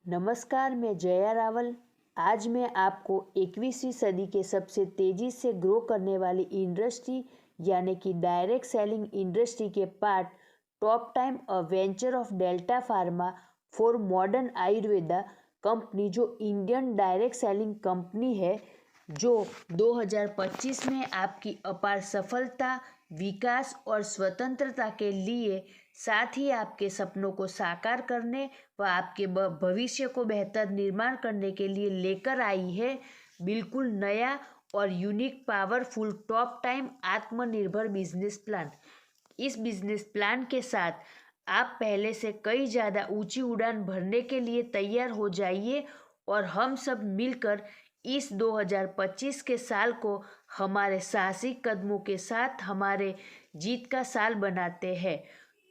नमस्कार, मैं जया रावल। आज मैं आपको 21वीं सदी के सबसे तेज़ी से ग्रो करने वाली इंडस्ट्री यानी कि डायरेक्ट सेलिंग इंडस्ट्री के part top time a venture of delta pharma for modern Ayurveda company, जो इंडियन डायरेक्ट सेलिंग कंपनी है, जो 2025 में आपकी अपार सफलता, विकास और स्वतंत्रता के लिए, साथ ही आपके सपनों को साकार करने व आपके भविष्य को बेहतर निर्माण करने के लिए लेकर आई है बिल्कुल नया और यूनिक पावरफुल टॉप टाइम आत्मनिर्भर बिजनेस प्लान। इस बिजनेस प्लान के साथ आप पहले से कई ज़्यादा ऊंची उड़ान भरने के लिए तैयार हो जाइए और हम सब मिलकर इस 2025 के साल को हमारे साहसिक कदमों के साथ हमारे जीत का साल बनाते हैं।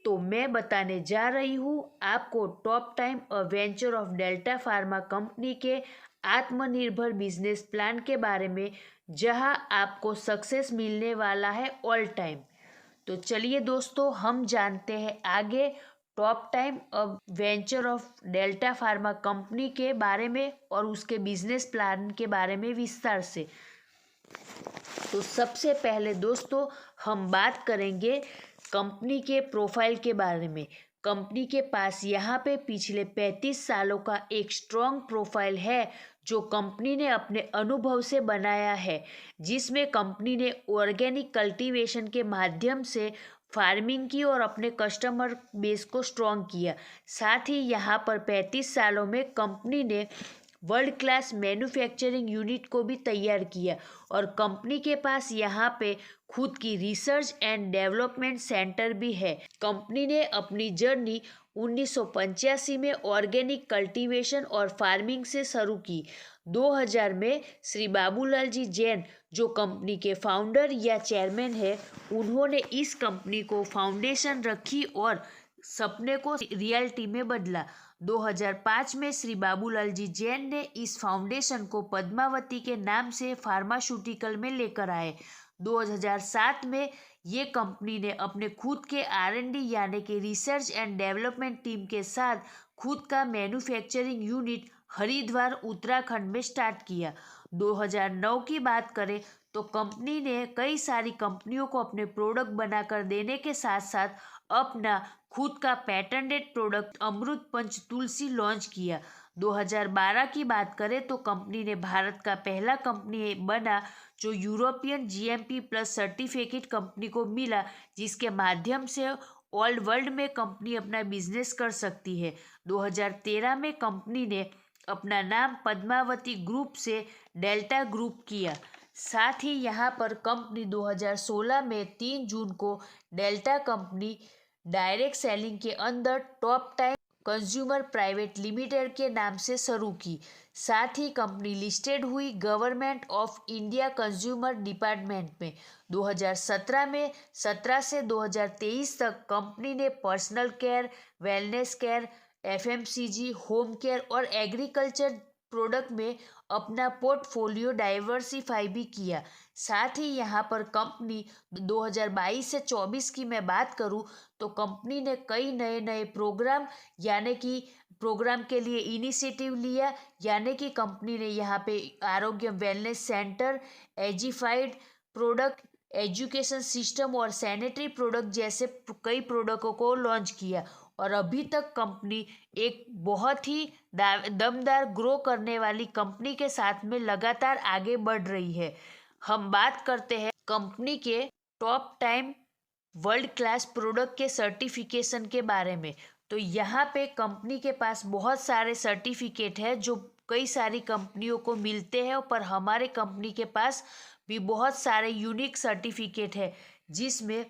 तो मैं बताने जा रही हूँ आपको top time a venture of delta pharma company के आत्मनिर्भर बिजनेस प्लान के बारे में, जहां आपको सक्सेस मिलने वाला है ऑल टाइम। तो चलिए दोस्तों, हम जानते हैं आगे टॉप टाइम अब venture of delta pharma company के बारे में और उसके बिजनेस प्लान के बारे में विस्तार से। तो सबसे पहले दोस्तों हम बात करेंगे कंपनी के प्रोफाइल के बारे में। कंपनी के पास यहाँ पे पिछले 35 सालों का एक स्ट्रॉन्ग प्रोफाइल है, जो कंपनी ने अपने अनुभव से बनाया है, जिसमें कंपनी ने ऑर्गेनिक कल्टीवेशन के माध्यम से फार्मिंग की और अपने कस्टमर बेस को स्ट्रॉन्ग किया। साथ ही यहाँ पर 35 सालों में कंपनी ने वर्ल्ड क्लास मैन्युफैक्चरिंग यूनिट को भी तैयार किया और कंपनी के पास यहाँ पे खुद की रिसर्च एंड डेवलपमेंट सेंटर भी है। कंपनी ने अपनी जर्नी 1985 में ऑर्गेनिक कल्टीवेशन और फार्मिंग से शुरू की। 2000 में श्री बाबूलाल जी जैन, जो कंपनी के फाउंडर या चेयरमैन है, उन्होंने इस कंपनी को फाउंडेशन रखी और सपने को रियलिटी में बदला। 2005 में श्री बाबूलाल जी जैन ने इस फाउंडेशन को पद्मावती के नाम से फार्मास्यूटिकल में लेकर आए। 2007 में ये कंपनी ने अपने खुद के R&D यानी कि रिसर्च एंड डेवलपमेंट टीम के साथ खुद का मैन्युफैक्चरिंग यूनिट हरिद्वार उत्तराखंड में स्टार्ट किया। 2009 की बात करें तो कंपनी ने कई सारी कंपनियों को अपने प्रोडक्ट बनाकर देने के साथ साथ अपना खुद का पैटेंटेड प्रोडक्ट अमृत पंच तुलसी लॉन्च किया। 2012 की बात करें तो कंपनी ने भारत का पहला कंपनी बना जो European GMP plus certificate company को मिला, जिसके माध्यम से ऑल वर्ल्ड में कंपनी अपना बिजनेस कर सकती है। 2013 में कंपनी ने अपना नाम पद्मावती ग्रुप से डेल्टा ग्रुप किया। साथ ही यहाँ पर कंपनी 2016 में 3 जून को डेल्टा कंपनी डायरेक्ट सेलिंग के अंदर top time consumer private limited के नाम से शुरू की। साथ ही कंपनी लिस्टेड हुई government of India consumer department में। 2017 में 17 से 2023 तक कंपनी ने personal care, wellness care, FMCG, home care और एग्रीकल्चर प्रोडक्ट में अपना पोर्टफोलियो डाइवर्सिफाई भी किया। साथ ही यहाँ पर कंपनी 2022 से 24 की मैं बात करूँ तो कंपनी ने कई नए नए प्रोग्राम यानी कि प्रोग्राम के लिए इनिशिएटिव लिया, यानी कि कंपनी ने यहाँ पे आरोग्य वेलनेस सेंटर, एजीफाइड प्रोडक्ट, एजुकेशन सिस्टम और सैनिटरी प्रोडक्ट जैसे कई प्रोडक्टों को लॉन्च किया। और अभी तक कंपनी एक बहुत ही दमदार ग्रो करने वाली कंपनी के साथ में लगातार आगे बढ़ रही है। हम बात करते हैं कंपनी के top time world class product के सर्टिफिकेशन के बारे में। तो यहाँ पे कंपनी के पास बहुत सारे सर्टिफिकेट है जो कई सारी कंपनियों को मिलते हैं, पर हमारे कंपनी के पास भी बहुत सारे यूनिक सर्टिफिकेट है, जिसमें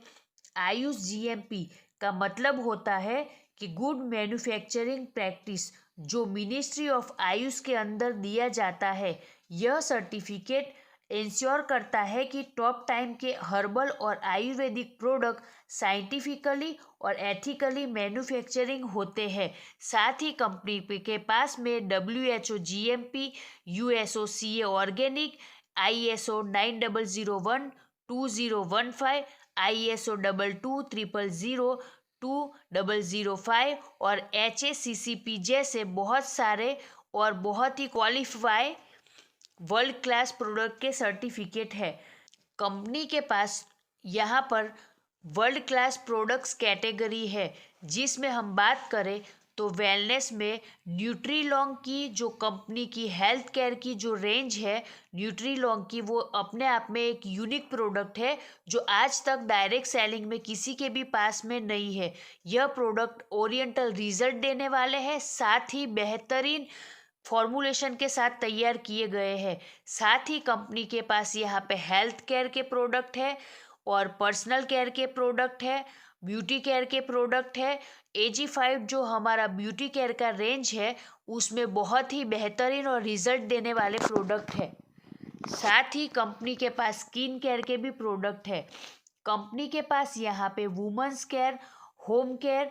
आयुष GMP का मतलब होता है कि गुड मैन्युफैक्चरिंग प्रैक्टिस, जो मिनिस्ट्री ऑफ आयुष के अंदर दिया जाता है। यह सर्टिफिकेट इंश्योर करता है कि टॉप टाइम के हर्बल और आयुर्वेदिक प्रोडक्ट साइंटिफिकली और एथिकली मैन्युफैक्चरिंग होते हैं। साथ ही कंपनी के पास में WHO GMP, USOCA organic, ISO 9001, 2015, ISO 22000, 2005 और HACCP जैसे बहुत सारे और बहुत ही क्वालिफाई वर्ल्ड क्लास प्रोडक्ट के सर्टिफिकेट है। कंपनी के पास यहाँ पर वर्ल्ड क्लास प्रोडक्ट्स कैटेगरी है, जिसमें हम बात करें तो वेलनेस में न्यूट्रीलॉन्ग की जो कंपनी की हेल्थ केयर की जो रेंज है न्यूट्रीलॉन्ग की, वो अपने आप में एक यूनिक प्रोडक्ट है जो आज तक डायरेक्ट सेलिंग में किसी के भी पास में नहीं है। यह प्रोडक्ट ओरिएंटल रिजल्ट देने वाले हैं, साथ ही बेहतरीन फॉर्मूलेशन के साथ तैयार किए गए हैं। साथ ही कंपनी के पास यहाँ पे हेल्थ केयर के प्रोडक्ट है और पर्सनल केयर के प्रोडक्ट है, ब्यूटी केयर के प्रोडक्ट है। AG5 जो हमारा ब्यूटी केयर का रेंज है उसमें बहुत ही बेहतरीन और रिजल्ट देने वाले प्रोडक्ट है। साथ ही कंपनी के पास स्किन केयर के भी प्रोडक्ट है। कंपनी के पास यहाँ पे वुमेन्स केयर, होम केयर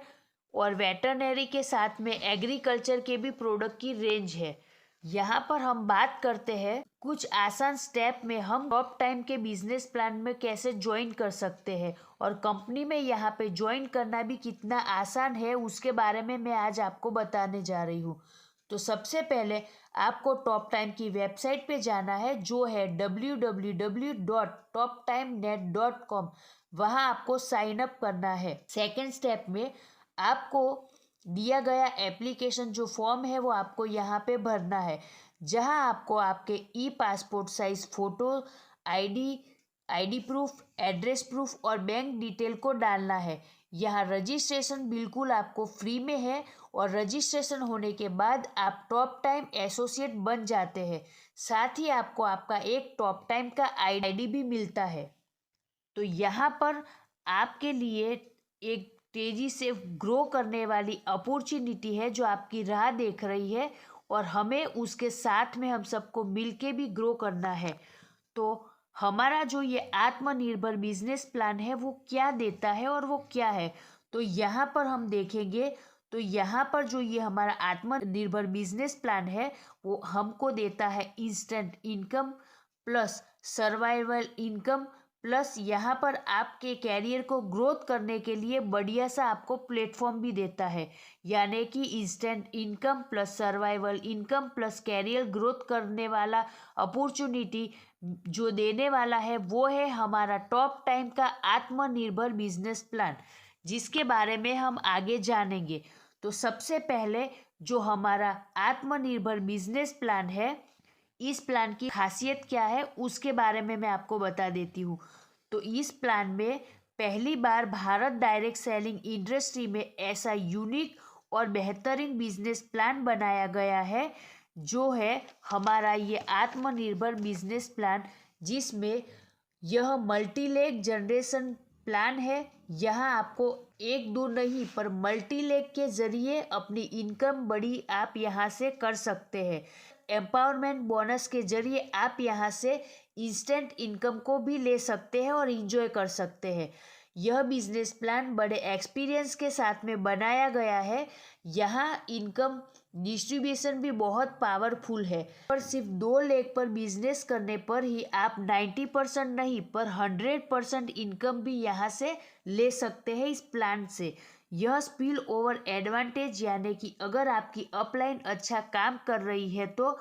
और वेटरनरी के साथ में एग्रीकल्चर के भी प्रोडक्ट की रेंज है। यहाँ पर हम बात करते हैं कुछ आसान स्टेप में हम टॉप टाइम के बिजनेस प्लान में कैसे ज्वाइन कर सकते हैं और कंपनी में यहाँ पे ज्वाइन करना भी कितना आसान है उसके बारे में मैं आज आपको बताने जा रही हूँ। तो सबसे पहले आपको टॉप टाइम की वेबसाइट पे जाना है जो है www.toptimenet.com। वहाँ आपको साइन अप करना है। सेकेंड स्टेप में आपको दिया गया एप्लीकेशन जो फॉर्म है वो आपको यहाँ पे भरना है, जहाँ आपको आपके passport size photo, ID proof, address proof और बैंक डिटेल को डालना है। यहाँ रजिस्ट्रेशन बिल्कुल आपको फ्री में है और रजिस्ट्रेशन होने के बाद आप टॉप टाइम एसोसिएट बन जाते हैं। साथ ही आपको आपका एक टॉप टाइम का आईडी भी मिलता है। तो यहाँ पर आपके लिए एक तेजी से ग्रो करने वाली अपॉर्चुनिटी है जो आपकी राह देख रही है और हमें उसके साथ में हम सबको मिलके भी ग्रो करना है। तो हमारा जो ये आत्मनिर्भर बिजनेस प्लान है वो क्या देता है और वो क्या है, तो यहाँ पर हम देखेंगे तो यहाँ पर जो ये हमारा आत्मनिर्भर बिजनेस प्लान है वो हमको देता है instant income plus survival income plus यहाँ पर आपके कैरियर को ग्रोथ करने के लिए बढ़िया सा आपको प्लेटफॉर्म भी देता है। यानी कि instant income plus survival income plus career growth करने वाला अपॉर्चुनिटी जो देने वाला है वो है हमारा टॉप टाइम का आत्मनिर्भर बिजनेस प्लान, जिसके बारे में हम आगे जानेंगे। तो सबसे पहले जो हमारा आत्मनिर्भर बिजनेस प्लान है, इस प्लान की खासियत क्या है उसके बारे में मैं आपको बता देती हूँ। तो इस प्लान में पहली बार भारत डायरेक्ट सेलिंग इंडस्ट्री में ऐसा यूनिक और बेहतरीन बिजनेस प्लान बनाया गया है जो है हमारा ये आत्मनिर्भर बिजनेस प्लान, जिसमें यह मल्टीलेग जनरेशन प्लान है। यहाँ आपको एक दो नहीं पर मल्टीलेग के जरिए अपनी इनकम बड़ी आप यहाँ से कर सकते हैं। एम्पावरमेंट बोनस के जरिए आप यहाँ से इंस्टेंट इनकम को भी ले सकते हैं और इंजॉय कर सकते हैं। यह बिजनेस प्लान बड़े एक्सपीरियंस के साथ में बनाया गया है। यहाँ इनकम डिस्ट्रीब्यूशन भी बहुत पावरफुल है और सिर्फ 2 लेग पर बिजनेस करने पर ही आप 90% नहीं पर 100% इनकम भी यहाँ से ले सकते हैं इस प्लान से। यह स्पिल ओवर एडवांटेज यानी कि अगर आपकी अपलाइन अच्छा काम कर रही है तो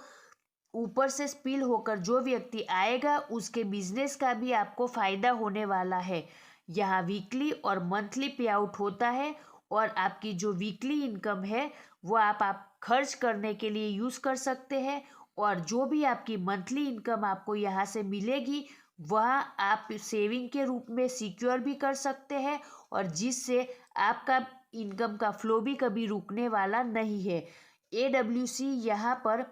ऊपर से स्पिल होकर जो व्यक्ति आएगा उसके बिजनेस का भी आपको फायदा होने वाला है। यहाँ वीकली और मंथली पे आउट होता है और आपकी जो वीकली इनकम है वो आप खर्च करने के लिए यूज़ कर सकते हैं और जो भी आपकी मंथली इनकम आपको यहाँ से मिलेगी वह आप सेविंग के रूप में सिक्योर भी कर सकते हैं और जिससे आपका इनकम का फ्लो भी कभी रुकने वाला नहीं है। AWC यहाँ पर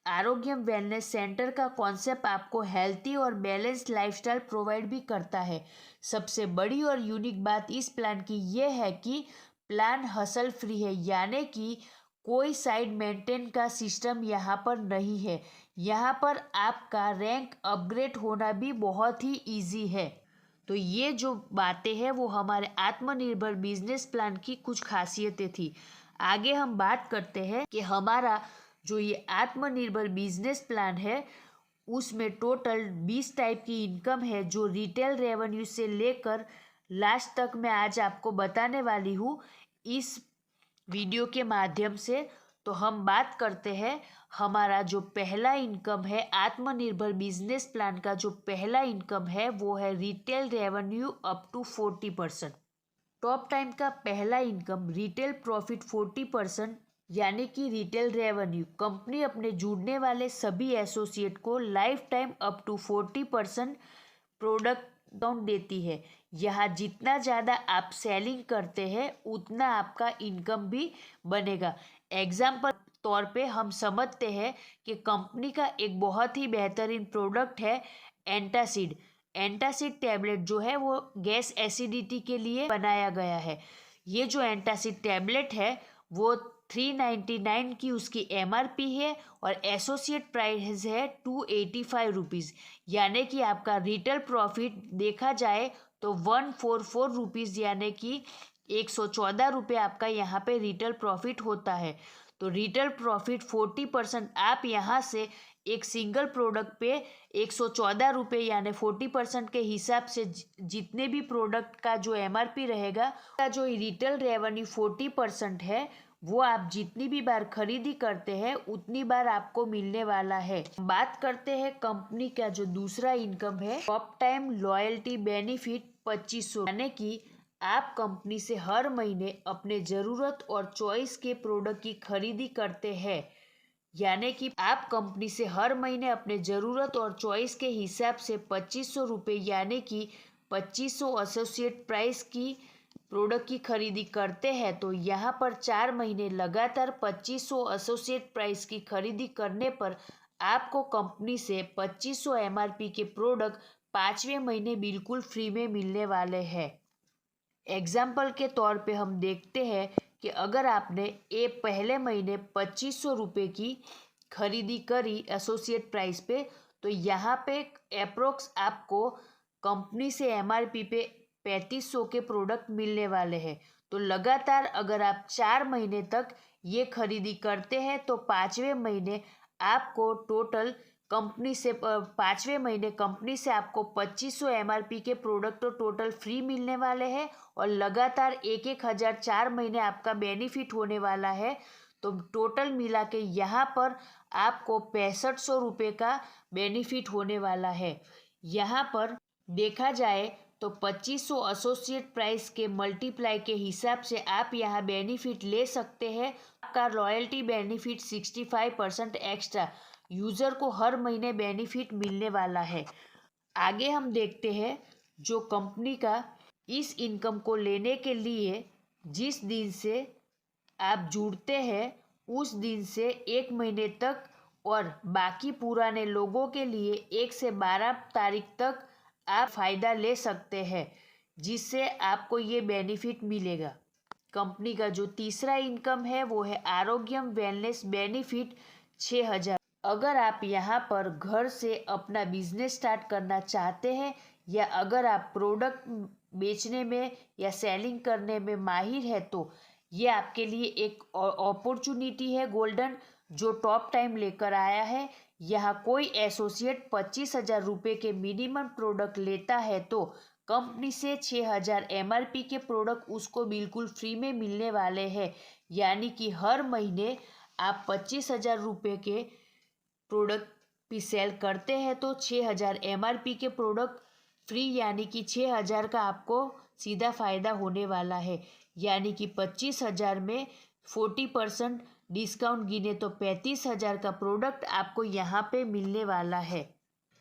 आरोग्यम वेलनेस सेंटर का कॉन्सेप्ट आपको हेल्थी और बैलेंस्ड लाइफस्टाइल प्रोवाइड भी करता है। सबसे बड़ी और यूनिक बात इस प्लान की ये है कि प्लान हसल फ्री है, यानी कि कोई साइड मेंटेन का सिस्टम यहाँ पर नहीं है। यहाँ पर आपका रैंक अपग्रेड होना भी बहुत ही इजी है। तो ये जो बातें हैं वो हमारे आत्मनिर्भर बिजनेस प्लान की कुछ खासियतें थी। आगे हम बात करते हैं कि हमारा जो ये आत्मनिर्भर बिजनेस प्लान है उसमें टोटल 20 टाइप की इनकम है जो रिटेल रेवेन्यू से लेकर लास्ट तक मैं आज आपको बताने वाली हूँ इस वीडियो के माध्यम से। तो हम बात करते हैं हमारा जो पहला इनकम है, आत्मनिर्भर बिजनेस प्लान का जो पहला इनकम है वो है retail revenue up to 40%। Top time का पहला इनकम रिटेल प्रॉफिट 40%, यानी कि रिटेल रेवेन्यू कंपनी अपने जुड़ने वाले सभी एसोसिएट को life time up to 40% product discount देती है। यहाँ जितना ज़्यादा आप सेलिंग करते हैं उतना आपका इनकम भी बनेगा। एग्जाम्पल तौर पे हम समझते हैं कि कंपनी का एक बहुत ही बेहतरीन प्रोडक्ट है एंटासिड। एंटासिड टैबलेट जो है वो गैस एसिडिटी के लिए बनाया गया है। ये जो एंटासिड टैबलेट है वो 399 की उसकी MRP है और एसोसिएट प्राइस है 285 रुपीज़, यानी कि आपका रिटेल प्रॉफिट देखा जाए तो 144 रुपीज़, यानी कि 114 रुपये आपका यहाँ पे रिटेल प्रॉफिट होता है। तो रिटेल प्रॉफिट 40% आप यहाँ से एक सिंगल प्रोडक्ट पे 114 रुपये यानी 40% के हिसाब से जितने भी प्रोडक्ट का जो MRP रहेगा, का जो रिटेल रेवेन्यू 40% है वो आप जितनी भी बार खरीदी करते हैं उतनी बार आपको मिलने वाला है। बात करते हैं कंपनी का जो दूसरा इनकम है, टॉप टाइम लॉयल्टी बेनिफिट 2500, यानी कि आप कंपनी से हर महीने अपने ज़रूरत और चॉइस के प्रोडक्ट की खरीदी करते हैं, यानी कि आप कंपनी से हर महीने अपने ज़रूरत और चॉइस के हिसाब से 2500 रुपये यानी कि 2500 एसोसिएट प्राइस की प्रोडक्ट की खरीदी करते हैं। तो यहाँ पर 4 महीने लगातार 2500 एसोसिएट प्राइस की खरीदी करने पर आपको कंपनी से 2500 MRP के प्रोडक्ट 5वें महीने बिल्कुल फ्री में मिलने वाले हैं। एग्जाम्पल के तौर पे हम देखते हैं कि अगर आपने पहले महीने 2500 रुपये की खरीदी करी एसोसिएट प्राइस पे, तो यहाँ पे अप्रोक्स आपको कंपनी से MRP पे 3500 के प्रोडक्ट मिलने वाले हैं। तो लगातार अगर आप 4 महीने तक ये खरीदी करते हैं तो 5वें महीने आपको टोटल कंपनी से 5वें महीने कंपनी से आपको 2500 MRP के प्रोडक्ट तो टोटल फ्री मिलने वाले हैं और लगातार 1,000 4 महीने आपका बेनिफिट होने वाला है। तो टोटल मिला के यहाँ पर आपको 6500 रुपये का बेनिफिट होने वाला है। यहाँ पर देखा जाए तो 2500 एसोसिएट प्राइस के मल्टीप्लाई के हिसाब से आप यहाँ बेनिफिट ले सकते हैं। आपका रॉयल्टी बेनिफिट 65% एक्स्ट्रा यूज़र को हर महीने बेनिफिट मिलने वाला है। आगे हम देखते हैं जो कंपनी का इस इनकम को लेने के लिए जिस दिन से आप जुड़ते हैं उस दिन से 1 महीने तक और बाकी पुराने लोगों के लिए 1 से 12 तारीख तक आप फ़ायदा ले सकते हैं, जिससे आपको ये बेनिफिट मिलेगा। कंपनी का जो तीसरा इनकम है वो है आरोग्यम वेलनेस बेनिफिट 6000। अगर आप यहाँ पर घर से अपना बिजनेस स्टार्ट करना चाहते हैं या अगर आप प्रोडक्ट बेचने में या सेलिंग करने में माहिर है तो ये आपके लिए एक अपॉर्चुनिटी है गोल्डन, जो टॉप टाइम लेकर आया है। यहाँ कोई एसोसिएट 25,000 रुपये के मिनिमम प्रोडक्ट लेता है तो कंपनी से 6,000 MRP के प्रोडक्ट उसको बिल्कुल फ्री में मिलने वाले हैं, यानी कि हर महीने आप 25,000 रुपये के प्रोडक्ट भी सेल करते हैं तो 6,000 MRP के प्रोडक्ट फ्री, यानी कि 6,000 का आपको सीधा फ़ायदा होने वाला है। यानी कि 25,000 में 40% डिस्काउंट गिने तो 35,000 का प्रोडक्ट आपको यहाँ पे मिलने वाला है।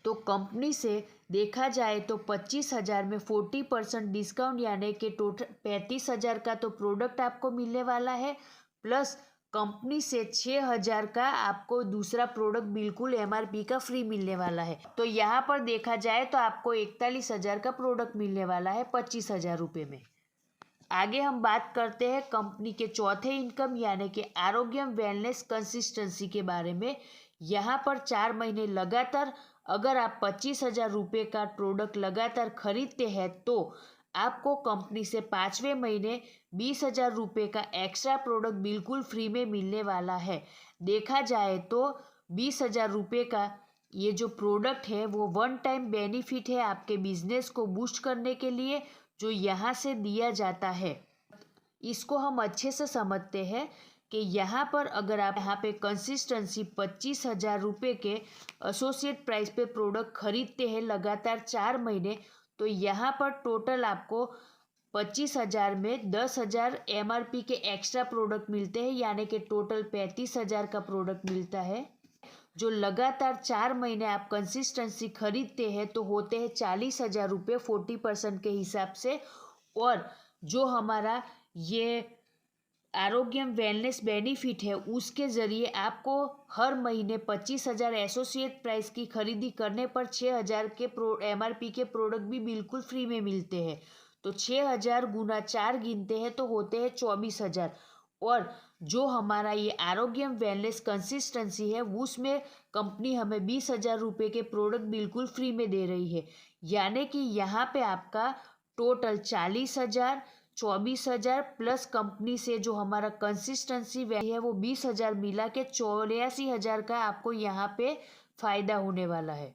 तो कंपनी से देखा जाए तो 25,000 में 40% डिस्काउंट यानी कि टोटल 35,000 का तो प्रोडक्ट आपको मिलने वाला है, प्लस कंपनी से 6,000 का आपको दूसरा प्रोडक्ट बिल्कुल MRP का फ्री मिलने वाला है। तो यहाँ पर देखा जाए तो आपको 41,000 का प्रोडक्ट मिलने वाला है 25,000 रुपये में। आगे हम बात करते हैं कंपनी के चौथे इनकम यानी कि आरोग्यम वेलनेस कंसिस्टेंसी के बारे में। यहाँ पर 4 महीने लगातार अगर आप 25,000 रुपये का प्रोडक्ट लगातार खरीदते हैं तो आपको कंपनी से 5वें महीने 20,000 रुपये का एक्स्ट्रा प्रोडक्ट बिल्कुल फ्री में मिलने वाला है। देखा जाए तो 20,000 रुपये का ये जो प्रोडक्ट है वो वन टाइम बेनिफिट है आपके बिजनेस को बूस्ट करने के लिए। जो यहाँ से दिया जाता है, इसको हम अच्छे से समझते हैं कि यहाँ पर अगर आप यहाँ पे कंसिस्टेंसी 25,000 रुपये के एसोसिएट प्राइस पे प्रोडक्ट खरीदते हैं लगातार 4 महीने, तो यहाँ पर टोटल आपको 25,000 में 10,000 MRP के एक्स्ट्रा प्रोडक्ट मिलते हैं, यानी कि टोटल 35,000 का प्रोडक्ट मिलता है। जो लगातार 4 महीने आप कंसिस्टेंसी खरीदते हैं तो होते हैं 40,000 रुपये 40% के हिसाब से। और जो हमारा ये आरोग्यम वेलनेस बेनिफिट है, उसके ज़रिए आपको हर महीने 25,000 एसोसिएट प्राइस की खरीदी करने पर 6,000 के MRP के प्रोडक्ट भी बिल्कुल फ्री में मिलते हैं। तो 6,000 गुना 4 गिनते हैं तो होते हैं 24,000। और जो हमारा ये आरोग्यम वेलनेस कंसिस्टेंसी है, उसमें कंपनी हमें 20,000 रुपये के प्रोडक्ट बिल्कुल फ्री में दे रही है, यानी कि यहाँ पे आपका टोटल 40,000, 24,000 प्लस कंपनी से जो हमारा कंसिस्टेंसी वैल्यू है वो 20,000 मिला के 84,000 का आपको यहाँ पे फ़ायदा होने वाला है।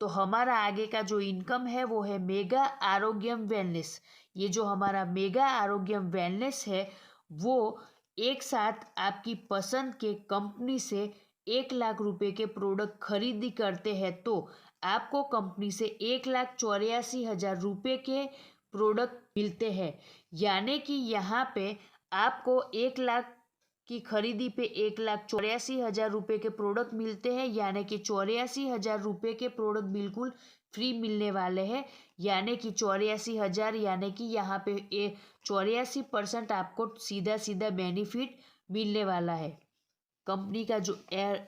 तो हमारा आगे का जो इनकम है वो है मेगा आरोग्यम वेलनेस। ये जो हमारा मेगा आरोग्यम वेलनेस है वो एक साथ आपकी पसंद के कंपनी से 1,00,000 रुपये के प्रोडक्ट खरीदी करते हैं तो आपको कंपनी से 1,84,000 रुपये के प्रोडक्ट मिलते हैं, यानी कि यहाँ पे आपको 1,00,000 की खरीदी पे 1,84,000 रुपये के प्रोडक्ट मिलते हैं, यानी कि 84,000 रुपये के प्रोडक्ट बिल्कुल फ्री मिलने वाले हैं। यानी कि 84,000, यानी कि यहाँ पे 84% आपको सीधा सीधा बेनिफिट मिलने वाला है। कंपनी का जो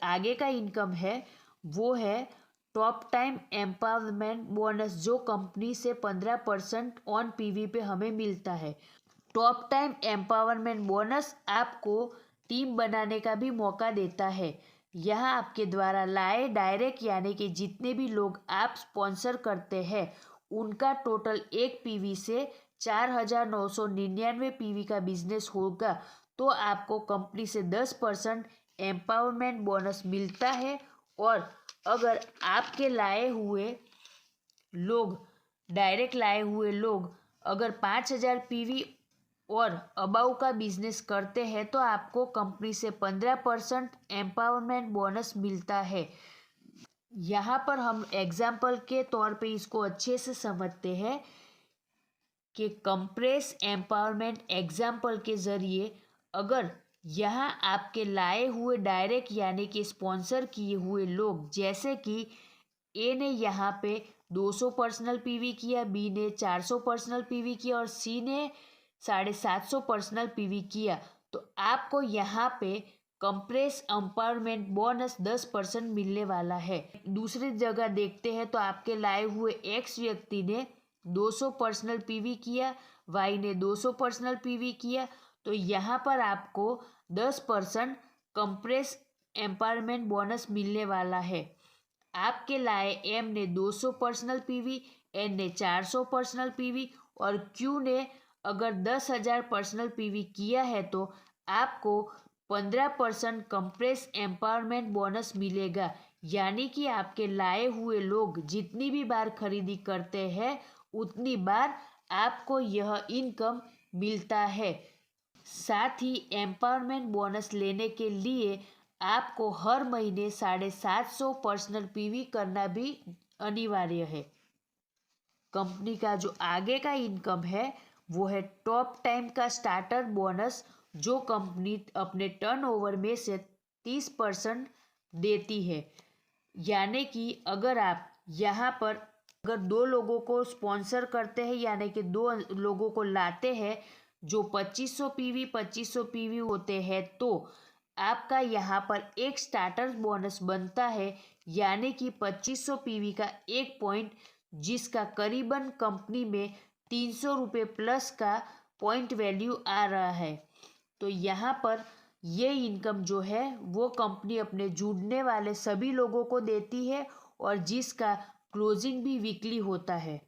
आगे का इनकम है वो है टॉप टाइम एम्पावरमेंट बोनस, जो कंपनी से 15% ऑन PV पे हमें मिलता है। टॉप टाइम एम्पावरमेंट बोनस आपको टीम बनाने का भी मौका देता है। यह आपके द्वारा लाए डायरेक्ट, यानी कि जितने भी लोग आप स्पॉन्सर करते हैं उनका टोटल एक PV से 4,999 PV का बिजनेस होगा तो आपको कंपनी से 10% एम्पावरमेंट बोनस मिलता है। और अगर आपके लाए हुए लोग, डायरेक्ट लाए हुए लोग अगर 5,000 PV और अबाउ का बिजनेस करते हैं तो आपको कंपनी से 15% एम्पावरमेंट बोनस मिलता है। यहाँ पर हम एग्जाम्पल के तौर पे इसको अच्छे से समझते हैं कि कंप्रेस एम्पावरमेंट एग्जाम्पल के ज़रिए अगर यहाँ आपके लाए हुए डायरेक्ट यानी कि स्पॉन्सर किए हुए लोग, जैसे कि ए ने यहाँ पे 200 पर्सनल PV किया, बी ने 400 पर्सनल PV किया और सी ने 750 पर्सनल PV किया, तो आपको यहाँ पे कंप्रेस एम्पावरमेंट बोनस 10% मिलने वाला है। दूसरी जगह देखते हैं तो आपके लाए हुए एक्स व्यक्ति ने 200 पर्सनल PV किया, वाई ने 200 पर्सनल PV किया, तो यहाँ पर आपको 10% कंप्रेस एम्पावरमेंट बोनस मिलने वाला है। आपके लाए एम ने 200 पर्सनल PV, एन ने 400 पर्सनल PV और क्यू ने अगर 10,000 पर्सनल PV किया है तो आपको 15% कंप्रेस एम्पावरमेंट बोनस मिलेगा। यानी कि आपके लाए हुए लोग जितनी भी बार खरीदी करते हैं उतनी बार आपको यह इनकम मिलता है। साथ ही एम्पावरमेंट बोनस लेने के लिए आपको हर महीने 750 पर्सनल PV करना भी अनिवार्य है। कंपनी का जो आगे का इनकम है वो है टॉप टाइम का स्टार्टर बोनस, जो कंपनी अपने टर्नओवर में से 30% देती है। यानी कि अगर आप यहाँ पर अगर 2 लोगों को स्पॉन्सर करते हैं, यानी कि 2 लोगों को लाते हैं जो 2500 PV होते हैं, तो आपका यहाँ पर एक स्टार्टर बोनस बनता है, यानी कि 2500 PV का एक पॉइंट, जिसका करीबन कंपनी में 300 रुपये प्लस का पॉइंट वैल्यू आ रहा है। तो यहाँ पर ये इनकम जो है वो कंपनी अपने जुड़ने वाले सभी लोगों को देती है और जिसका क्लोजिंग भी वीकली होता है।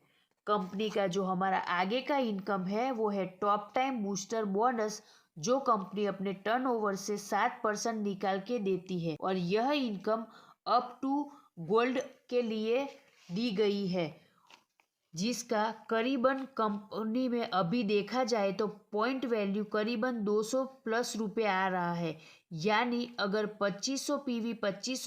कंपनी का जो हमारा आगे का इनकम है वो है टॉप टाइम बूस्टर बोनस, जो कंपनी अपने टर्नओवर से 7% निकाल के देती है और यह इनकम अप टू गोल्ड के लिए दी गई है। जिसका करीबन कंपनी में अभी देखा जाए तो पॉइंट वैल्यू करीबन 200 प्लस रुपए आ रहा है। यानी अगर 2500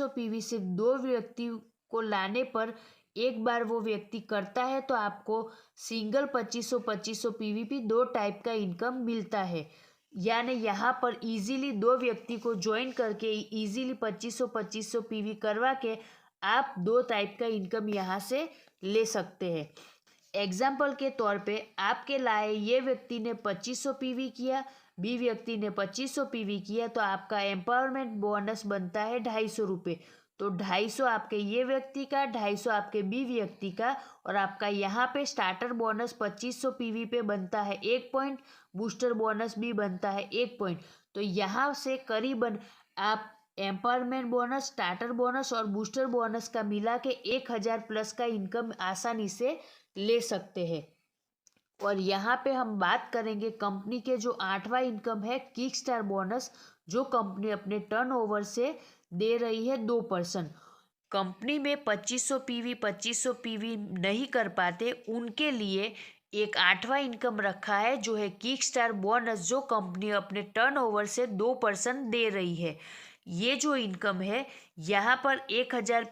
पीवी सिर्फ दो व्यक्ति को लाने पर एक बार वो व्यक्ति करता है तो आपको सिंगल 2500 पीवी भी दो टाइप का इनकम मिलता है। यानी यहाँ पर इजीली दो व्यक्ति को ज्वाइन करके इजीली 2500 पीवी करवा के आप दो टाइप का इनकम यहाँ से ले सकते हैं। एग्जाम्पल के तौर पे आपके लाए ये व्यक्ति ने 2500 पीवी किया, बी व्यक्ति ने 2500 पीवी किया, तो आपका एम्पावरमेंट बोनस बनता है 250 रुपये। तो 250 आपके ये व्यक्ति का, 250 आपके बी व्यक्ति का, और आपका यहाँ पे स्टार्टर बोनस 2500 पीवी पे बनता है 1 पॉइंट, बूस्टर बोनस भी बनता है 1 पॉइंट। तो यहाँ से करीबन आप एम्पावरमेंट बोनस, स्टार्टर बोनस और बूस्टर बोनस का मिला के 1000 प्लस का इनकम आसानी से ले सकते हैं। और यहाँ पे हम बात करेंगे कंपनी के जो 8वां इनकम है किक स्टार बोनस, जो कंपनी अपने टर्नओवर से दे रही है 2%। कंपनी में 2500 पीवी नहीं कर पाते उनके लिए एक 8वां इनकम रखा है जो है किक स्टार बोनस, जो कंपनी अपने टर्नओवर से 2% दे रही है। ये जो इनकम है यहाँ पर 1000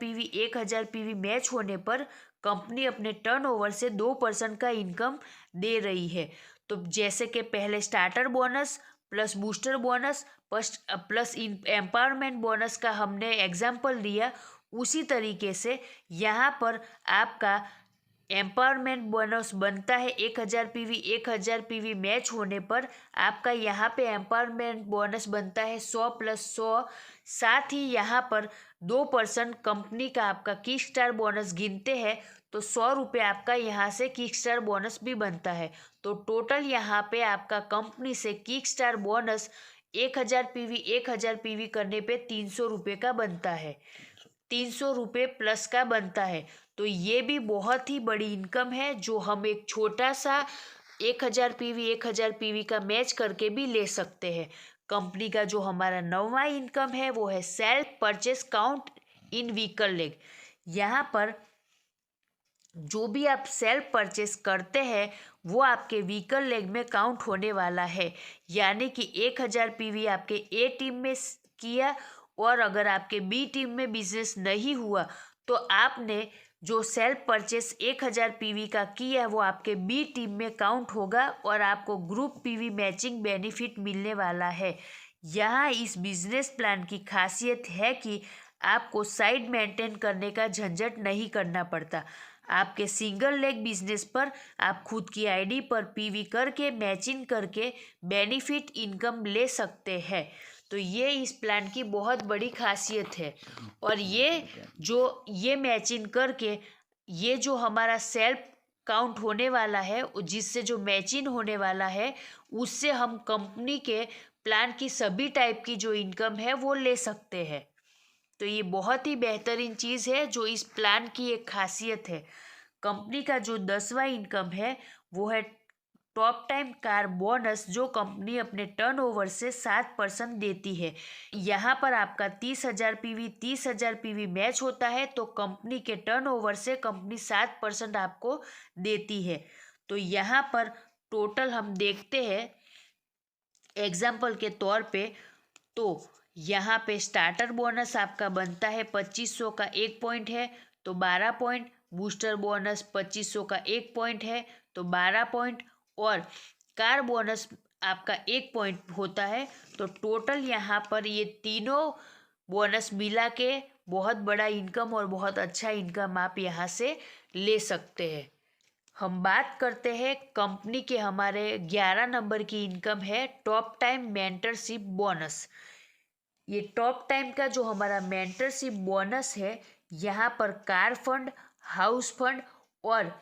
पीवी मैच होने पर कंपनी अपने टर्नओवर से 2% का इनकम दे रही है। तो जैसे कि पहले starter bonus plus booster bonus plus empowerment bonus का हमने एग्जाम्पल दिया, उसी तरीके से यहाँ पर आपका एम्पावरमेंट बोनस बनता है 1000 पीवी मैच होने पर आपका यहाँ पे एम्पावरमेंट बोनस बनता है 100 प्लस 100। साथ ही यहाँ पर 2% कंपनी का आपका किक स्टार बोनस गिनते हैं तो 100 रुपये आपका यहाँ से किक स्टार बोनस भी बनता है। तो टोटल यहाँ पे आपका कंपनी से किक स्टार बोनस 1000 पीवी करने पे 300 रुपये का बनता है, 300 रुपये प्लस का बनता है। तो ये भी बहुत ही बड़ी इनकम है जो हम एक छोटा सा 1000 पीवी का मैच करके भी ले सकते हैं। कंपनी का जो हमारा 9वां इनकम है वो है self purchase count in vehicle leg. यहाँ पर जो भी आप सेल्फ परचेस करते हैं वो आपके व्हीकल लेग में काउंट होने वाला है। यानी कि 1000 पीवी आपके ए टीम में किया और अगर आपके बी टीम में बिजनेस नहीं हुआ तो आपने जो सेल्फ परचेस 1000 पीवी का किया वो आपके बी टीम में काउंट होगा और आपको ग्रुप पीवी मैचिंग बेनिफिट मिलने वाला है। यहाँ इस बिजनेस प्लान की खासियत है कि आपको साइड मेंटेन करने का झंझट नहीं करना पड़ता। आपके सिंगल लेग बिजनेस पर आप खुद की आईडी पर पीवी करके मैचिंग करके बेनिफिट इनकम ले सकते हैं। तो ये इस प्लान की बहुत बड़ी खासियत है। और ये मैचिंग करके ये जो हमारा सेल्फ काउंट होने वाला है, जिससे जो मैचिंग होने वाला है उससे हम कंपनी के प्लान की सभी टाइप की जो इनकम है वो ले सकते हैं। तो ये बहुत ही बेहतरीन चीज़ है जो इस प्लान की एक खासियत है। कंपनी का जो 10वां इनकम है वो है टॉप टाइम कार बोनस, जो कंपनी अपने टर्नओवर से 7% देती है। यहाँ पर आपका 30,000 पीवी मैच होता है तो कंपनी के टर्नओवर से कंपनी 7% आपको देती है। तो यहाँ पर टोटल हम देखते हैं एग्जाम्पल के तौर पे, तो यहाँ पे स्टार्टर बोनस आपका बनता है 2500 का 1 पॉइंट है तो 12 पॉइंट, बूस्टर बोनस 2500 का 1 पॉइंट है तो 12 पॉइंट, और कार बोनस आपका 1 पॉइंट होता है। तो टोटल यहाँ पर ये तीनों बोनस मिला के बहुत बड़ा इनकम और बहुत अच्छा इनकम आप यहाँ से ले सकते हैं। हम बात करते हैं कंपनी के हमारे 11 नंबर की इनकम है टॉप टाइम मेंटरशिप बोनस। ये टॉप टाइम का जो हमारा मेंटरशिप बोनस है, यहाँ पर कार फंड, हाउस फंड और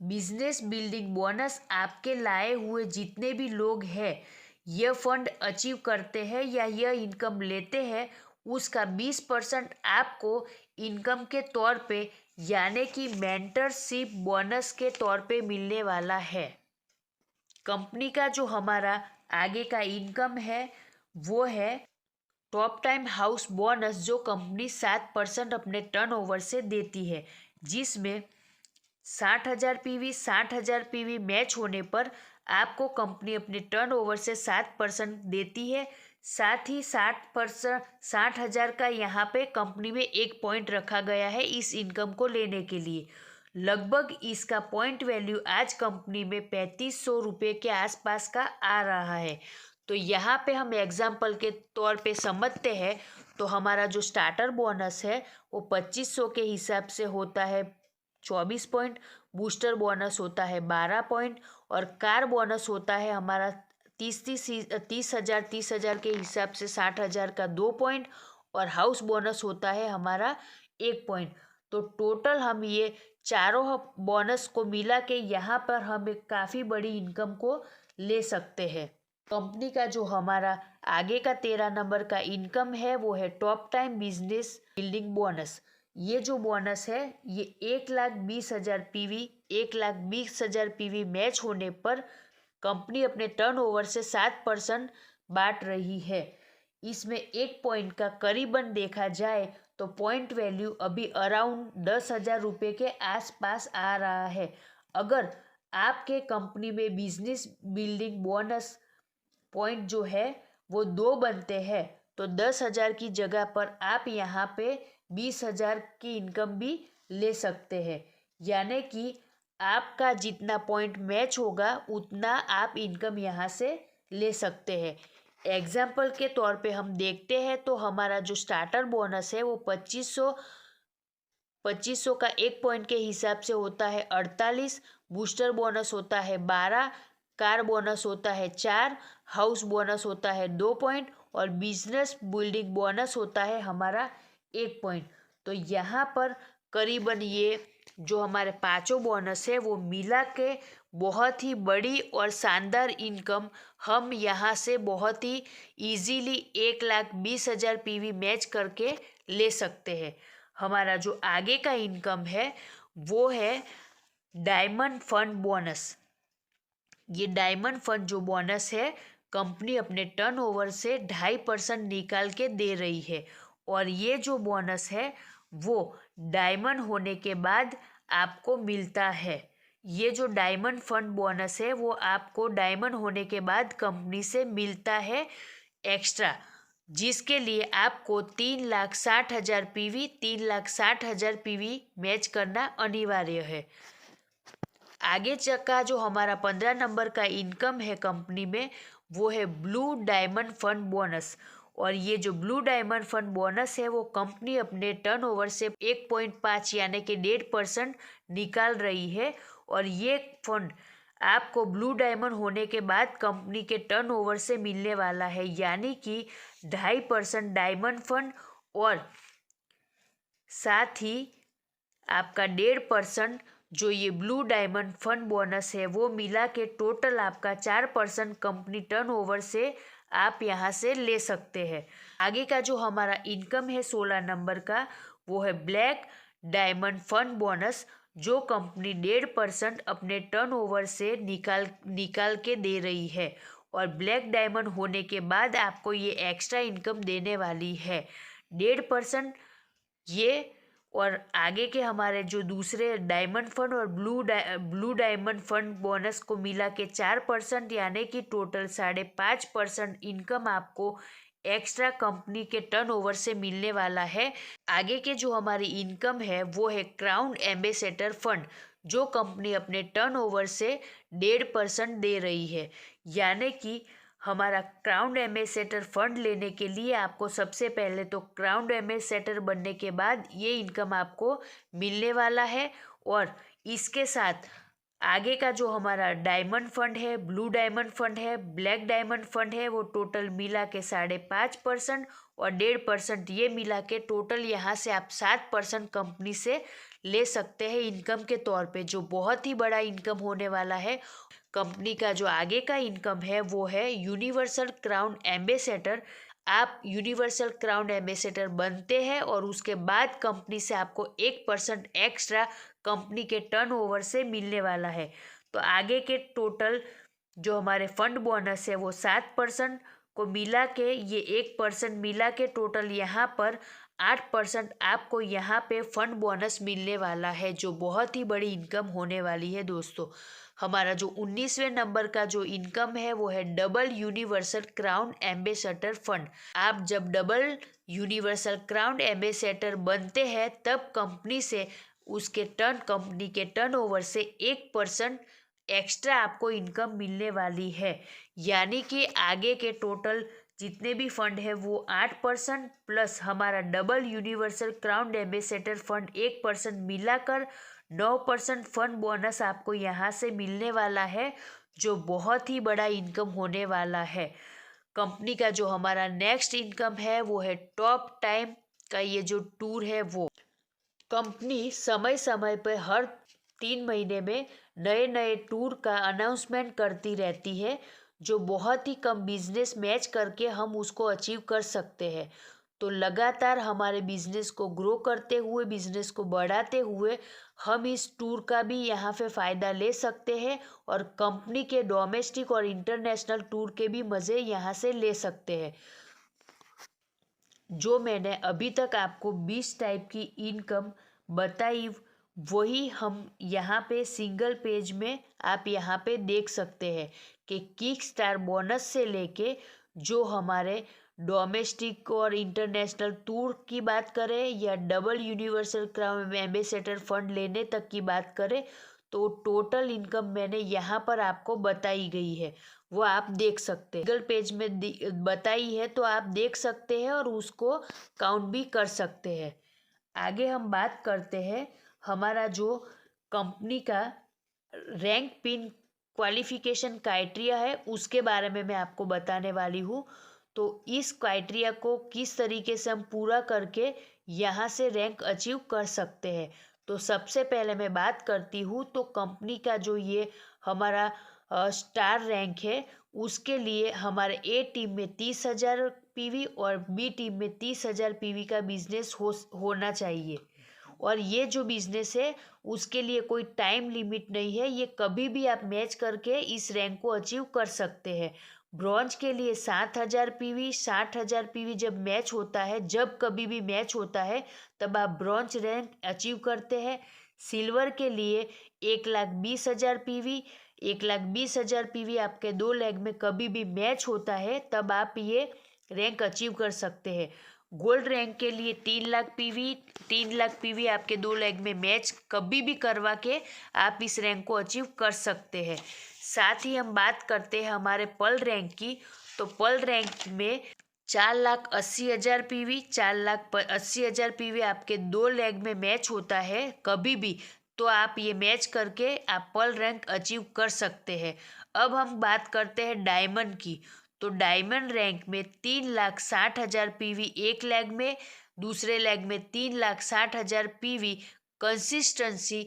बिजनेस बिल्डिंग बोनस आपके लाए हुए जितने भी लोग हैं यह फंड अचीव करते हैं या यह इनकम लेते हैं उसका 20% आपको इनकम के तौर पे यानी कि मेंटरशिप बोनस के तौर पे मिलने वाला है। कंपनी का जो हमारा आगे का इनकम है वो है टॉप टाइम हाउस बोनस, जो कंपनी 7% अपने टर्नओवर से देती है, जिसमें 60,000 पीवी मैच होने पर आपको कंपनी अपने टर्नओवर से 7% देती है। साथ ही 60,000 का यहाँ पे कंपनी में एक पॉइंट रखा गया है इस इनकम को लेने के लिए। लगभग इसका पॉइंट वैल्यू आज कंपनी में 3500 रुपये के आसपास का आ रहा है। तो यहाँ पे हम एग्जाम्पल के तौर पे समझते हैं तो हमारा जो स्टार्टर बोनस है वो 2500 के हिसाब से होता है 24 पॉइंट, बूस्टर बोनस होता है 12 पॉइंट और कार बोनस होता है हमारा 30,000 के हिसाब से 60,000 का 2 पॉइंट और हाउस बोनस होता है हमारा 1 पॉइंट। तो टोटल हम ये चारों बोनस को मिला के यहाँ पर हम एक काफ़ी बड़ी इनकम को ले सकते हैं। कंपनी का जो हमारा आगे का 13 नंबर का इनकम है वो है top time business building bonus. ये जो बोनस है ये 1,20,000 पीवी 1,20,000 पीवी मैच होने पर कंपनी अपने टर्नओवर से 7% बांट रही है। इसमें एक पॉइंट का करीबन देखा जाए तो पॉइंट वैल्यू अभी अराउंड 10,000 रुपये के आसपास आ रहा है। अगर आपके कंपनी में बिजनेस बिल्डिंग बोनस पॉइंट जो है वो 2 बनते हैं तो 10,000 की जगह पर आप यहाँ पे 20,000 की इनकम भी ले सकते हैं। यानी कि आपका जितना पॉइंट मैच होगा उतना आप इनकम यहाँ से ले सकते हैं। एग्जाम्पल के तौर पे हम देखते हैं तो हमारा जो स्टार्टर बोनस है वो 2500 का एक पॉइंट के हिसाब से होता है 48, बूस्टर बोनस होता है 12, कार बोनस होता है 4, हाउस बोनस होता है 2 पॉइंट और बिजनेस बिल्डिंग बोनस होता है हमारा 1 पॉइंट। तो यहाँ पर करीबन ये जो हमारे पांचों बोनस है वो मिला के बहुत ही बड़ी और शानदार इनकम हम यहाँ से बहुत ही इजीली 1,20,000 पीवी मैच करके ले सकते हैं। हमारा जो आगे का इनकम है वो है डायमंड फंड बोनस। ये डायमंड फंड जो बोनस है कंपनी अपने टर्नओवर से 2.5% निकाल के दे रही है और ये जो बोनस है वो डायमंड होने के बाद आपको मिलता है। ये जो डायमंड फंड बोनस है वो आपको डायमंड होने के बाद कंपनी से मिलता है एक्स्ट्रा, जिसके लिए आपको 3,60,000 पीवी 3,60,000 पीवी मैच करना अनिवार्य है। आगे का जो हमारा 15 नंबर का इनकम है कंपनी में वो है ब्लू डायमंड फंड बोनस और ये जो ब्लू डायमंड फंड बोनस है वो कंपनी अपने टर्नओवर से 1.5 यानी कि 1.5% निकाल रही है और ये फंड आपको ब्लू डायमंड होने के बाद कंपनी के टर्नओवर से मिलने वाला है, यानी कि 2.5% डायमंड फंड और साथ ही आपका 1.5% जो ये ब्लू डायमंड फंड बोनस है वो मिला के टोटल आपका 4% कंपनी टर्नओवर से आप यहाँ से ले सकते हैं। आगे का जो हमारा इनकम है 16 नंबर का वो है ब्लैक डायमंड फंड बोनस, जो कंपनी 1.5% अपने टर्नओवर से निकाल के दे रही है और ब्लैक डायमंड होने के बाद आपको ये एक्स्ट्रा इनकम देने वाली है 1.5% ये। और आगे के हमारे जो दूसरे डायमंड फंड और ब्लू डायमंड फंड बोनस को मिला के 4% यानी कि टोटल 5.5% इनकम आपको एक्स्ट्रा कंपनी के टर्नओवर से मिलने वाला है। आगे के जो हमारी इनकम है वो है क्राउन एम्बेसडर फंड, जो कंपनी अपने टर्नओवर से 1.5% दे रही है। यानी कि हमारा क्राउन एम्बेसडर फंड लेने के लिए आपको सबसे पहले तो क्राउन एम्बेसडर बनने के बाद ये इनकम आपको मिलने वाला है और इसके साथ आगे का जो हमारा डायमंड फंड है, ब्लू डायमंड फंड है, ब्लैक डायमंड फंड है वो टोटल मिला के 5.5% और 1.5% ये मिला के टोटल यहाँ से आप 7% कंपनी से ले सकते हैं इनकम के तौर पे, जो बहुत ही बड़ा इनकम होने वाला है। कंपनी का जो आगे का इनकम है वो है यूनिवर्सल क्राउन एम्बेसडर। आप यूनिवर्सल क्राउन एम्बेसडर बनते हैं और उसके बाद कंपनी से आपको 1% एक्स्ट्रा कंपनी के टर्नओवर से मिलने वाला है। तो आगे के टोटल जो हमारे फंड बोनस है वो 7% को मिला के ये 1% मिला के टोटल यहाँ पर 8% आपको यहाँ पे फंड बोनस मिलने वाला है, जो बहुत ही बड़ी इनकम होने वाली है दोस्तों। हमारा जो 19वें नंबर का जो इनकम है वो है double universal crown ambassador fund. आप जब डबल यूनिवर्सल क्राउन एम्बेसडर बनते हैं तब कंपनी से कंपनी के टर्नओवर से 1% एक्स्ट्रा आपको इनकम मिलने वाली है। यानी कि आगे के टोटल जितने भी फंड है वो 8% प्लस हमारा double universal crown ambassador fund 1% मिलाकर 9% फंड बोनस आपको यहाँ से मिलने वाला है, जो बहुत ही बड़ा इनकम होने वाला है। कंपनी का जो हमारा नेक्स्ट इनकम है वो है टॉप टाइम का ये जो टूर है वो। कंपनी समय समय पर हर 3 महीने में नए नए टूर का अनाउंसमेंट करती रहती है, जो बहुत ही कम बिजनेस मैच करके हम उसको अचीव कर सकते हैं। तो लगातार हमारे बिजनेस को ग्रो करते हुए, बिजनेस को बढ़ाते हुए हम इस टूर का भी यहाँ पे फ़ायदा ले सकते हैं और कंपनी के डोमेस्टिक और इंटरनेशनल टूर के भी मज़े यहाँ से ले सकते हैं। जो मैंने अभी तक आपको 20 टाइप की इनकम बताई वही हम यहाँ पे सिंगल पेज में आप यहाँ पे देख सकते हैं कि किक स्टार बोनस से लेके जो हमारे डोमेस्टिक और इंटरनेशनल टूर की बात करें या double universal crown ambassador fund लेने तक की बात करें, तो टोटल इनकम मैंने यहाँ पर आपको बताई गई है, वो आप देख सकते हैं। सिंगल पेज में बताई है तो आप देख सकते हैं और उसको काउंट भी कर सकते हैं। आगे हम बात करते हैं हमारा जो कंपनी का रैंक पिन क्वालिफिकेशन क्राइटेरिया है उसके बारे में मैं आपको बताने वाली हूँ। तो इस क्राइटेरिया को किस तरीके से हम पूरा करके यहाँ से रैंक अचीव कर सकते हैं। तो सबसे पहले मैं बात करती हूँ तो कंपनी का जो ये हमारा स्टार रैंक है उसके लिए हमारे ए टीम में 30,000 पीवी और बी टीम में 30,000 पीवी का बिजनेस होना चाहिए। और ये जो बिजनेस है उसके लिए कोई टाइम लिमिट नहीं है, ये कभी भी आप मैच करके इस रैंक को अचीव कर सकते हैं। ब्रॉन्ज के लिए 7,000 पीवी, 60,000 पीवी जब मैच होता है, जब कभी भी मैच होता है तब आप ब्रॉन्ज रैंक अचीव करते हैं। सिल्वर के लिए 1,20,000 पीवी, 1,20,000 पीवी आपके 2 लेग में कभी भी मैच होता है तब आप ये रैंक अचीव कर सकते हैं। गोल्ड रैंक के लिए 3,00,000 पीवी, 3,00,000 पीवी आपके 2 लेग में मैच कभी भी करवा के आप इस रैंक को अचीव कर सकते हैं। साथ ही हम बात करते हैं हमारे पर्ल रैंक की, तो पर्ल रैंक में 4,80,000 पीवी, 4,80,000 पीवी आपके 2 लेग में मैच होता है कभी भी, तो आप ये मैच करके आप पर्ल रैंक अचीव कर सकते हैं। अब हम बात करते हैं डायमंड की, तो डायमंड रैंक में 3,60,000 पीवी एक लेग में, दूसरे लेग में 3,60,000 पीवी कंसिस्टेंसी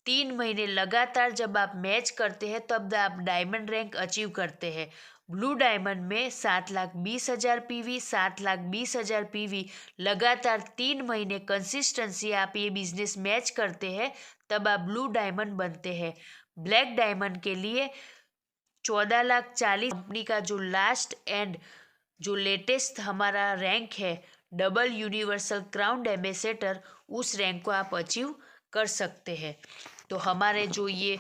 3 महीने लगातार जब आप मैच करते हैं तब आप डायमंड रैंक अचीव करते हैं। ब्लू डायमंड में 7,20,000 पीवी, 7,20,000 पीवी लगातार 3 महीने कंसिस्टेंसी आप ये बिजनेस मैच करते हैं तब आप ब्लू डायमंड बनते हैं। ब्लैक डायमंड के लिए 14,40,000 कंपनी का जो लास्ट एंड जो लेटेस्ट हमारा रैंक है डबल यूनिवर्सल क्राउन एम्बेसडर, उस रैंक को आप अचीव कर सकते हैं। तो हमारे जो ये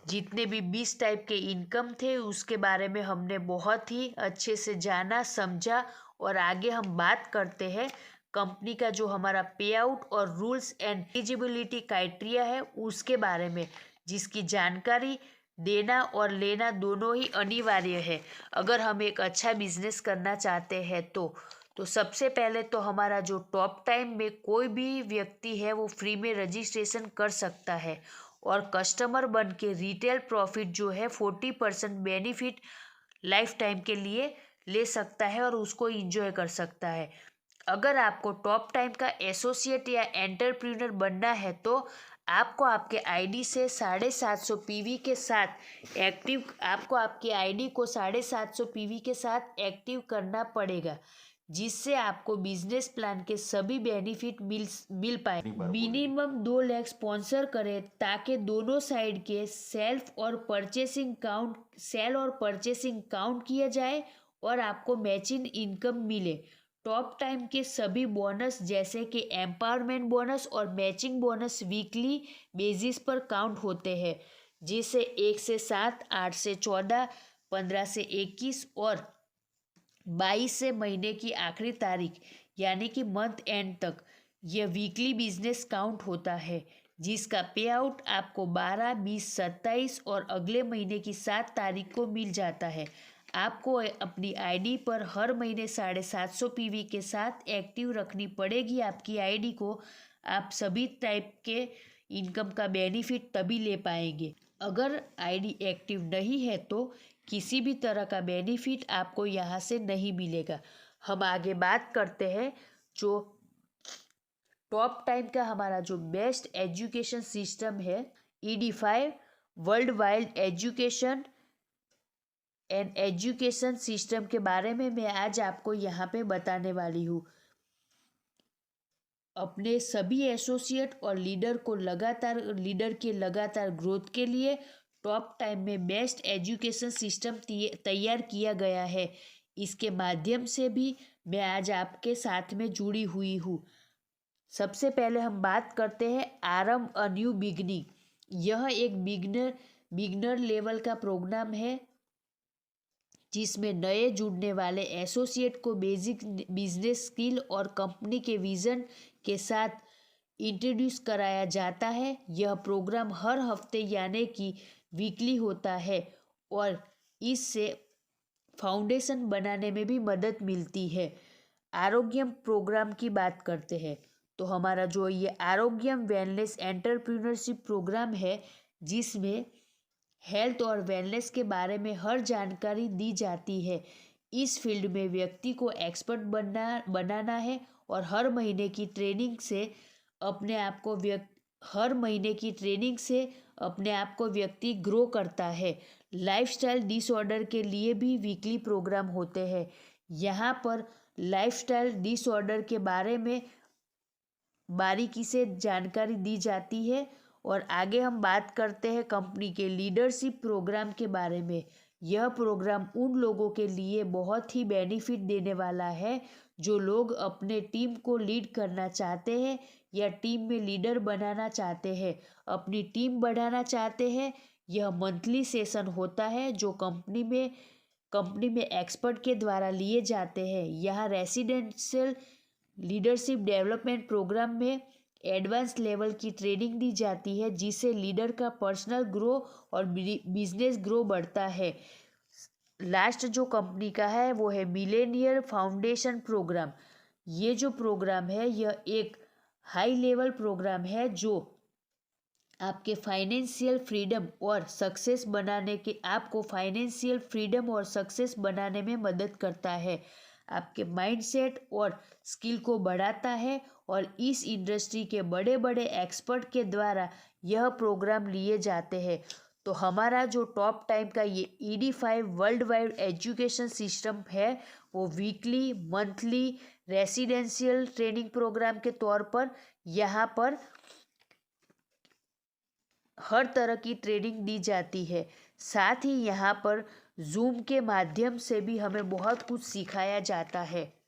जितने भी 20 टाइप के इनकम थे उसके बारे में हमने बहुत ही अच्छे से जाना समझा और आगे हम बात करते हैं कंपनी का जो हमारा पे आउट और रूल्स एंड एलिजिबिलिटी क्राइटेरिया है उसके बारे में, जिसकी जानकारी देना और लेना दोनों ही अनिवार्य है अगर हम एक अच्छा बिजनेस करना चाहते हैं। तो सबसे पहले तो हमारा जो टॉप टाइम में कोई भी व्यक्ति है वो फ्री में रजिस्ट्रेशन कर सकता है और कस्टमर बन के रिटेल प्रॉफिट जो है 40% बेनिफिट लाइफ टाइम के लिए ले सकता है और उसको इंजॉय कर सकता है। अगर आपको टॉप टाइम का एसोसिएट या एंटरप्रेन्योर बनना है तो आपको आपके आईडी से 750 पीवी के साथ एक्टिव आपको आपकी आईडी को 750 पीवी के साथ एक्टिव करना पड़ेगा, जिससे आपको बिजनेस प्लान के सभी बेनिफिट मिल पाए। मिनिमम 2 लाख स्पॉन्सर करें ताकि दोनों साइड के सेल और परचेसिंग काउंट किया जाए और आपको मैचिंग इनकम मिले। टॉप टाइम के सभी बोनस जैसे कि एम्पावरमेंट बोनस और मैचिंग बोनस वीकली बेसिस पर काउंट होते हैं, जिसे 1 से 7, 8 से 14, 15 से 21 और 22 से महीने की आखिरी तारीख यानी कि मंथ एंड तक यह वीकली बिजनेस काउंट होता है, जिसका पे आउट आपको 12, 20, 27 और अगले महीने की 7 तारीख को मिल जाता है। आपको अपनी आईडी पर हर महीने 750 पीवी के साथ एक्टिव रखनी पड़ेगी आपकी आईडी को। आप सभी टाइप के इनकम का बेनिफिट तभी ले पाएंगे। अगर आईडी एक्टिव नहीं है तो किसी भी तरह का बेनिफिट आपको यहाँ से नहीं मिलेगा। हम आगे बात करते हैं जो टॉप टाइम का हमारा जो बेस्ट एजुकेशन सिस्टम है, ED5 world wide education and education system के बारे में मैं आज आपको यहाँ पे बताने वाली हूँ। अपने सभी एसोसिएट और लीडर के लगातार ग्रोथ के लिए टॉप टाइम में बेस्ट एजुकेशन सिस्टम तैयार किया गया है। इसके माध्यम से भी मैं आज आपके साथ में जुड़ी हुई हूँ। सबसे पहले हम बात करते हैं आरंभ अ न्यू बिगनिंग। यह एक बिगनर लेवल का प्रोग्राम है जिसमें नए जुड़ने वाले एसोसिएट को बेसिक बिजनेस स्किल और कंपनी के विजन के साथ इंट्रोड्यूस कराया जाता है। यह प्रोग्राम हर हफ्ते यानी कि वीकली होता है और इससे फाउंडेशन बनाने में भी मदद मिलती है। आरोग्यम प्रोग्राम की बात करते हैं तो हमारा जो ये आरोग्यम वेलनेस एंटरप्रेन्योरशिप प्रोग्राम है, जिसमें हेल्थ और वेलनेस के बारे में हर जानकारी दी जाती है। इस फील्ड में व्यक्ति को एक्सपर्ट बनाना है और हर महीने की ट्रेनिंग से अपने आप को व्यक्ति ग्रो करता है। लाइफस्टाइल डिसऑर्डर के लिए भी वीकली प्रोग्राम होते हैं। यहाँ पर लाइफस्टाइल डिसऑर्डर के बारे में बारीकी से जानकारी दी जाती है। और आगे हम बात करते हैं कंपनी के लीडरशिप प्रोग्राम के बारे में। यह प्रोग्राम उन लोगों के लिए बहुत ही बेनिफिट देने वाला है जो लोग अपने टीम को लीड करना चाहते हैं या टीम में लीडर बनाना चाहते हैं, अपनी टीम बढ़ाना चाहते हैं। यह मंथली सेशन होता है जो कंपनी में एक्सपर्ट के द्वारा लिए जाते हैं। यहाँ रेसिडेंशियल लीडरशिप डेवलपमेंट प्रोग्राम में एडवांस लेवल की ट्रेनिंग दी जाती है, जिससे लीडर का पर्सनल ग्रो और बिजनेस ग्रो बढ़ता है। लास्ट जो कंपनी का है वो है मिलेनियर फाउंडेशन प्रोग्राम। ये जो प्रोग्राम है यह एक हाई लेवल प्रोग्राम है जो आपको फाइनेंशियल फ्रीडम और सक्सेस बनाने में मदद करता है। आपके माइंडसेट और स्किल को बढ़ाता है और इस इंडस्ट्री के बड़े बड़े एक्सपर्ट के द्वारा यह प्रोग्राम लिए जाते हैं। तो हमारा जो टॉप टाइम का ये ED5 world wide education system है वो weekly, monthly, residential training programme के तौर पर यहाँ पर हर तरह की ट्रेनिंग दी जाती है। साथ ही यहाँ पर जूम के माध्यम से भी हमें बहुत कुछ सिखाया जाता है।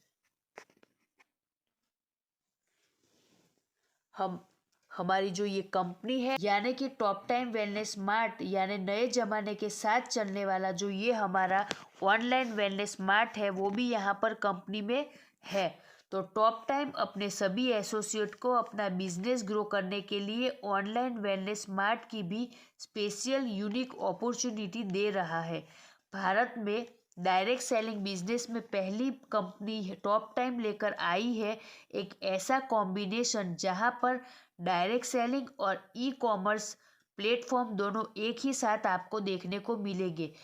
हमारी जो ये कंपनी है यानी कि टॉप टाइम वेलनेस मार्ट, यानी नए ज़माने के साथ चलने वाला जो ये हमारा ऑनलाइन वेलनेस मार्ट है, वो भी यहाँ पर कंपनी में है। तो टॉप टाइम अपने सभी एसोसिएट को अपना बिजनेस ग्रो करने के लिए ऑनलाइन वेलनेस मार्ट की भी स्पेशल यूनिक अपॉर्चुनिटी दे रहा है। भारत में डायरेक्ट सेलिंग बिजनेस में पहली कंपनी टॉप टाइम लेकर आई है एक ऐसा कॉम्बिनेशन जहां पर डायरेक्ट सेलिंग और ई-कॉमर्स प्लेटफॉर्म दोनों एक ही साथ आपको देखने को मिलेंगे।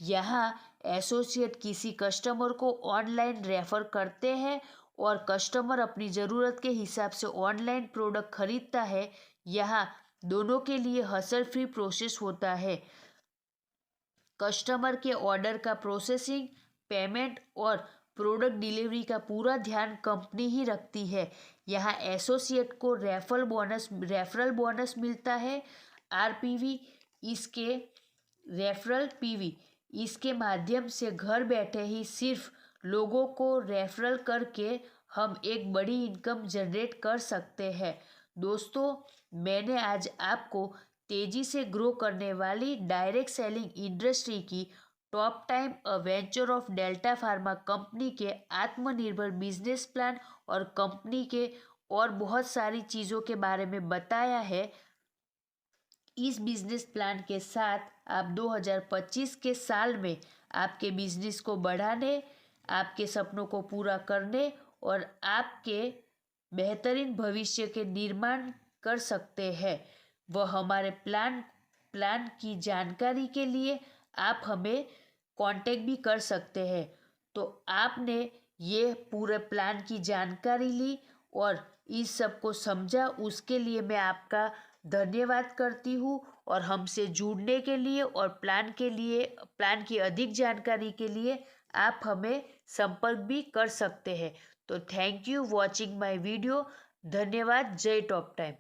यहाँ एसोसिएट किसी कस्टमर को ऑनलाइन रेफर करते हैं और कस्टमर अपनी ज़रूरत के हिसाब से ऑनलाइन प्रोडक्ट खरीदता है। यहाँ दोनों के लिए हसल फ्री प्रोसेस होता है। कस्टमर के ऑर्डर का प्रोसेसिंग, पेमेंट और प्रोडक्ट डिलीवरी का पूरा ध्यान कंपनी ही रखती है। यहाँ एसोसिएट को रेफरल बोनस मिलता है। RPV इसके रेफरल PV इसके माध्यम से घर बैठे ही सिर्फ लोगों को रेफरल करके हम एक बड़ी इनकम जनरेट कर सकते हैं। दोस्तों, मैंने आज आपको तेजी से ग्रो करने वाली डायरेक्ट सेलिंग इंडस्ट्री की top time venture of delta pharma company के आत्मनिर्भर बिजनेस प्लान और कंपनी के और बहुत सारी चीज़ों के बारे में बताया है। इस बिजनेस प्लान के साथ आप 2025 के साल में आपके बिजनेस को बढ़ाने, आपके सपनों को पूरा करने और आपके बेहतरीन भविष्य के निर्माण कर सकते हैं। वह हमारे प्लान की जानकारी के लिए आप हमें कांटेक्ट भी कर सकते हैं। तो आपने ये पूरे प्लान की जानकारी ली और इस सब को समझा, उसके लिए मैं आपका धन्यवाद करती हूँ। और हमसे जुड़ने के लिए और प्लान की अधिक जानकारी के लिए आप हमें संपर्क भी कर सकते हैं। तो thank you watching my video. धन्यवाद। जय टॉप टाइम।